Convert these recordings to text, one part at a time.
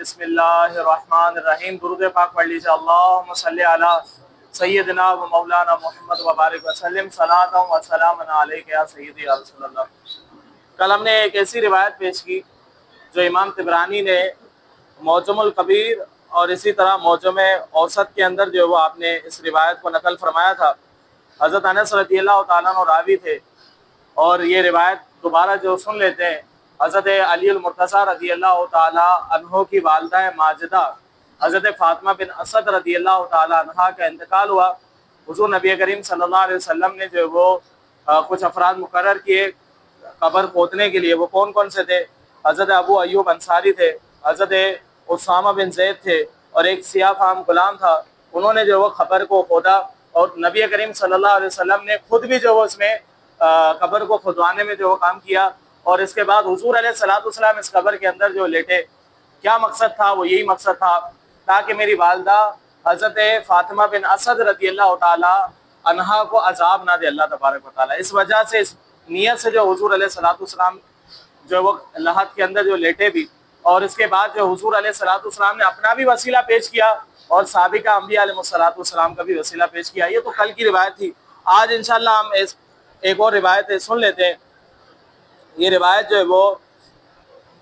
بسم اللہ الرحمن الرحیم۔ درود پاک پڑھ لیجیے۔ اللہم صلی علی سیدنا و مولانا محمد وبارک وسلم، صلاۃ و سلام علیک یا سیدی یا رسول اللہ۔ کل ہم نے ایک ایسی روایت پیش کی جو امام طبرانی نے معجم الکبیر اور اسی طرح معجم اوسط کے اندر جو وہ آپ نے اس روایت کو نقل فرمایا تھا۔ حضرت انس رضی اللہ تعالیٰ عنہ راوی تھے، اور یہ روایت دوبارہ جو سن لیتے ہیں، حضرت علی المرتضیٰ رضی اللہ تعالیٰ عنہ کی والدہ ماجدہ حضرت فاطمہ بن اسد رضی اللہ تعالیٰ عنہ کا انتقال ہوا۔ حضور نبی کریم صلی اللہ علیہ وسلم نے جو وہ کچھ افراد مقرر کیے قبر کھودنے کے لیے۔ وہ کون کون سے تھے؟ حضرت ابو ایوب انصاری تھے، حضرت اسامہ بن زید تھے، اور ایک سیاہ فام غلام تھا۔ انہوں نے جو وہ قبر کو کھودا، اور نبی کریم صلی اللہ علیہ وسلم نے خود بھی جو وہ اس میں قبر کو کھدوانے میں جو وہ کام کیا۔ اور اس کے بعد حضور علیہ الصلوۃ والسلام اس قبر کے اندر جو لیٹے، کیا مقصد تھا؟ وہ یہی مقصد تھا تاکہ میری والدہ حضرت فاطمہ بن اسد رضی اللہ تعالی عنہا کو عذاب نہ دے اللہ تبارک و تعالی۔ اس وجہ سے، اس نیت سے جو حضور علیہ الصلوۃ والسلام جو وہ لحد کے اندر جو لیٹے بھی، اور اس کے بعد جو حضور علیہ الصلوۃ والسلام نے اپنا بھی وسیلہ پیش کیا اور سابقہ انبیاء علیہ الصلوۃ والسلام کا بھی وسیلہ پیش کیا۔ یہ تو کل کی روایت تھی۔ آج انشاءاللہ ہم ایک اور روایت سن لیتے ہیں۔ یہ روایت جو ہے وہ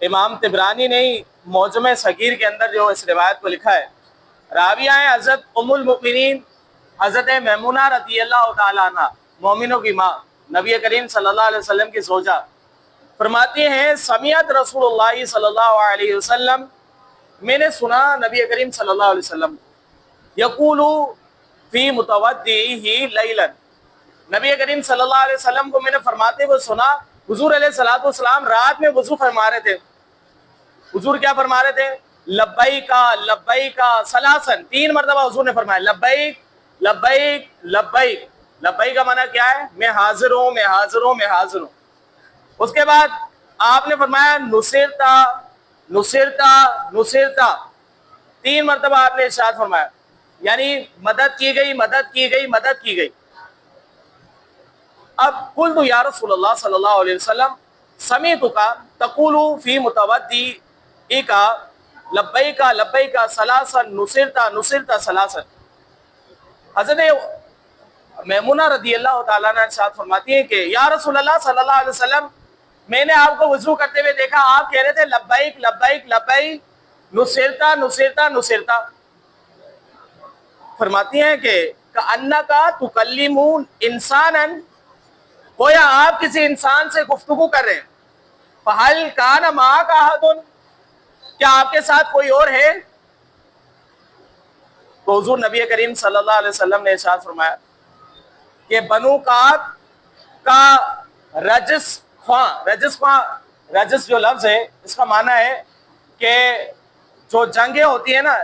امام طبرانی نے ہی معجم صغیر کے اندر جو اس روایت کو لکھا ہے۔ راویہ ہیں حضرت ام المؤمنین حضرت میمونہ رضی اللہ تعالیٰ عنہ، مومنوں کی ماں، نبی کریم صلی اللہ علیہ وسلم کی زوجہ، فرماتی ہیں سمیعت رسول اللہ صلی اللہ علیہ وسلم، میں نے سنا نبی کریم صلی اللہ علیہ وسلم یقول فی متودعہ لیلا، نبی کریم صلی اللہ علیہ وسلم کو میں نے فرماتے ہوئے سنا۔ حضور علیہ الصلوۃ والسلام رات میں وضو فرما رہے تھے۔ حضور کیا فرما رہے تھے؟ لبیک لبیک ثلاثاً، 3 مرتبہ حضور نے فرمایا لبیک لبیک لبیک۔ لبیک کا معنی کیا ہے؟ میں حاضر ہوں، میں حاضر ہوں، میں حاضر ہوں۔ اس کے بعد آپ نے فرمایا نصرتا نصرتا نصرتا، 3 مرتبہ آپ نے ارشاد فرمایا، یعنی مدد کی گئی، مدد کی گئی، مدد کی گئی۔ اب قلت یا رسول اللہ صلی اللہ علیہ وسلم سمیعتک تقول فی متودعک لبیک لبیک ثلاثا نصرتا نصرتا ثلاثا۔ حضرت میمونہ رضی اللہ تعالیٰ عنہ ارشاد فرماتی ہیں کہ یا رسول اللہ صلی اللہ علیہ وسلم، میں نے آپ کو وضو کرتے ہوئے دیکھا، آپ کہہ رہے تھے لبیک لبیک لبیک نصرتا نصرتا نصرتا۔ فرماتی ہیں کہ کأنک تکلم انسانا، گویا آپ کسی انسان سے گفتگو کر رہے ہیں۔ فہل کان معک احد، کیا آپ کے ساتھ کوئی اور ہے؟ تو حضور نبی کریم صلی اللہ علیہ وسلم نے ارشاد فرمایا کہ بنو کعب کا رجس خواں، رجس جو لفظ ہے اس کا معنی ہے کہ جو جنگیں ہوتی ہیں نا،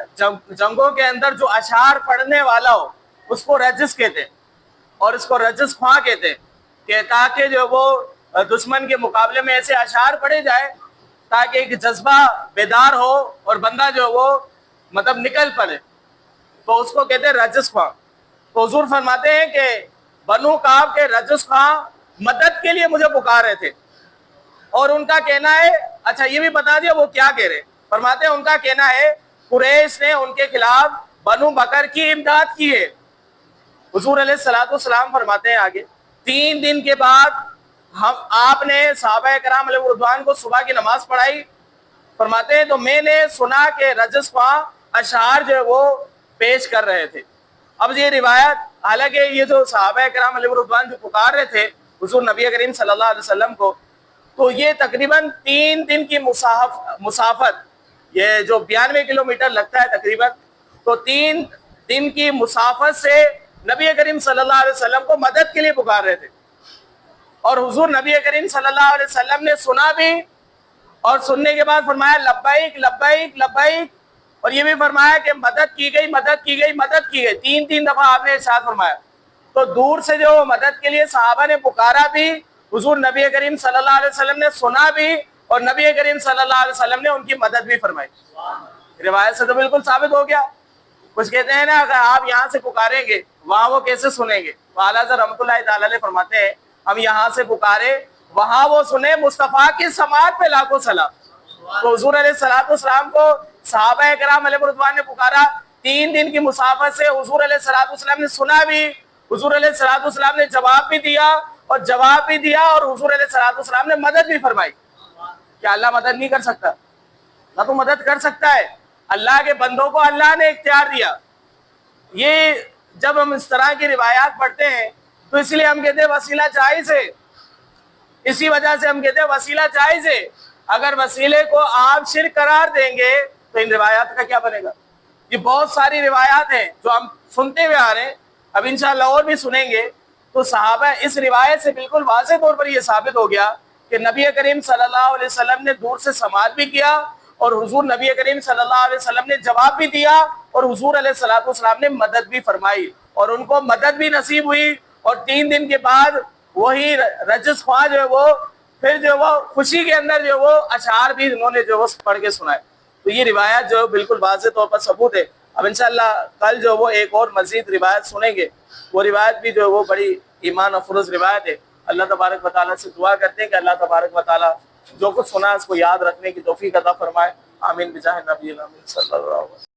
جنگوں کے اندر جو اشعار پڑھنے والا ہو اس کو رجس کہتے ہیں، اور اس کو رجس خواں کہتے ہیں، کہ تاکہ جو وہ دشمن کے مقابلے میں ایسے اشعار پڑھے جائے تاکہ ایک جذبہ بیدار ہو اور بندہ جو وہ مطلب نکل پڑے، تو اس کو کہتے ہیں رجس خواں۔ تو حضور فرماتے ہیں کہ بنو کعب کے رجس خواں مدد کے لیے مجھے پکار رہے تھے، اور ان کا کہنا ہے، اچھا یہ بھی بتا دیا وہ کیا کہہ رہے، فرماتے ہیں ان کا کہنا ہے قریش نے ان کے خلاف بنو بکر کی امداد کی ہے۔ حضور علیہ الصلوۃ والسلام فرماتے ہیں آگے، 3 دن کے بعد آپ نے صحابہ کرام علیہ رضوان کو صبح کی نماز پڑھائی۔ فرماتے ہیں تو میں نے سنا کہ رجس خواں اشعار جو ہے وہ پیش کر رہے تھے۔ اب یہ روایت، حالانکہ یہ جو صحابہ کرام علیہ رضوان جو پکار رہے تھے حضور نبی کریم صلی اللہ علیہ وسلم کو، تو یہ تقریباً 3 دن کی مسافت، یہ جو 92 کلومیٹر لگتا ہے تقریباً، تو 3 دن کی مسافت سے نبی کریم صلی اللہ علیہ وسلم کو مدد کے لیے پکار رہے تھے، اور حضور نبی کریم صلی اللہ علیہ وسلم نے سنا بھی، اور سننے کے بعد فرمایا لبیک لبیک لبیک، اور یہ بھی فرمایا کہ مدد کی گئی، مدد کی گئی، مدد کی گئی، 3 دفعہ آپ نے ارشاد فرمایا۔ تو دور سے جو مدد کے لیے صحابہ نے پکارا بھی، حضور نبی کریم صلی اللہ علیہ وسلم نے سنا بھی، اور نبی کریم صلی اللہ علیہ وسلم نے ان کی مدد بھی فرمائی۔ روایت سے تو بالکل ثابت ہو گیا۔ کچھ کہتے ہیں نا اگر آپ یہاں سے پکاریں گے وہاں وہ کیسے سنیں گے؟ اعلیٰ حضرت رحمۃ اللہ تعالیٰ علیہ فرماتے ہیں ہم یہاں سے پکارے وہاں وہ سنے، مصطفیٰ کی سماعت پہ لاکھوں سلام۔ تو حضور علیہ الصلوۃ والسلام کو صحابہ کرام علیہ رضوان نے پکارا، 3 دن کی مسافت سے حضور علیہ الصلوۃ والسلام نے سنا بھی، حضور علیہ الصلوۃ والسلام نے جواب بھی دیا اور حضور علیہ الصلوۃ والسلام نے مدد بھی فرمائی۔ کیا اللہ مدد نہیں کر سکتا؟ اللہ تو مدد کر سکتا ہے۔ اللہ کے بندوں کو اللہ نے اختیار دیا۔ یہ جب ہم اس طرح کی روایات پڑھتے ہیں تو اس لیے ہم کہتے ہیں وسیلہ جائز ہے، اسی وجہ سے ہم کہتے ہیں وسیلہ جائز ہے۔ اگر وسیلے کو آپ شرک قرار دیں گے تو ان روایات کا کیا بنے گا؟ یہ بہت ساری روایات ہیں جو ہم سنتے ہوئے آ رہے ہیں، اب انشاءاللہ اور بھی سنیں گے۔ تو صحابہ اس روایت سے بالکل واضح طور پر یہ ثابت ہو گیا کہ نبی کریم صلی اللہ علیہ وسلم نے دور سے سماعت بھی کیا اور حضور نبی کریم صلی اللہ علیہ وسلم نے جواب بھی دیا اور حضور علیہ الصلوۃ والسلام نے مدد بھی فرمائی اور ان کو مدد بھی نصیب ہوئی، اور 3 دن کے بعد وہی رجس خواہ جو ہے وہ پھر جو وہ خوشی کے اندر جو وہ اشعار بھی انہوں نے جو وہ پڑھ کے سنائے۔ تو یہ روایت جو بالکل واضح طور پر ثبوت ہے۔ اب انشاءاللہ کل جو وہ ایک اور مزید روایت سنیں گے، وہ روایت بھی جو وہ بڑی ایمان افروز روایت ہے۔ اللہ تبارک و تعالیٰ سے دعا کرتے ہیں کہ اللہ تبارک و تعالیٰ جو کچھ سنا اس کو یاد رکھنے کی توفیق عطا فرمائے۔ آمین بجاہ نبی الامین صلی اللہ علیہ وسلم۔